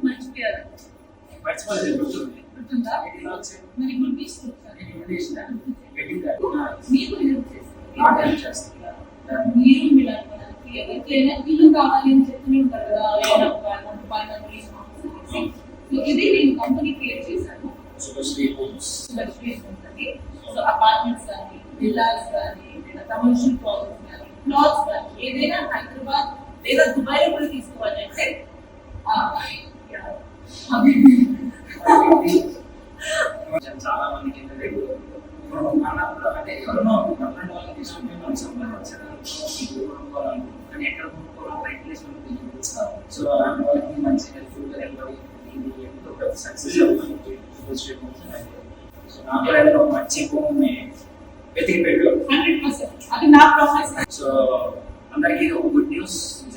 మర్చిపోయారు. మర్చిపోలేదు, గుర్తుంది. గుర్తుందా? మరి ఇప్పుడు తీసుకుంటారు. మీకు హెల్ప్ చేస్తారు. మీరు మిలానికి ఎవరికైనా ఇల్లు కావాలి అని చెప్తూనే ఉంటారు కదా. ఇది నేను కంపెనీ క్రియేట్ చేశాను. శుభశ్రీ హోమ్స్ ఉంటుంది. సో అపార్ట్మెంట్స్ కానీ, విల్లాస్ కానీ, లేదా కమర్షియల్ ప్రాజెక్ట్స్ కానీ, ప్లాట్స్ కానీ, ఏదైనా హైదరాబాద్ లేదా దుబాయ్ లో కూడా తీసుకోవాలి అంటే చాలా మందికి అంటే ఎవరినో వాళ్ళకి తీసుకుంటే మనం సంపాదించాలి కానీ ఎక్కడ కొనుక్కోవాలి రైట్ ప్లేస్ ఉంటుంది. సో అలాంటి వాళ్ళకి మంచి హెల్ప్ఫుల్గా వెళ్ళాలి. ఇది ఎంతో పెద్ద సక్సెస్ అవుతుంది. సో నాకు కూడా ఏదైనా మంచి భూమిని వెతికి పెట్టు. అది నా ప్రాసెస్. సో అందరికీ ఒక గుడ్ న్యూస్.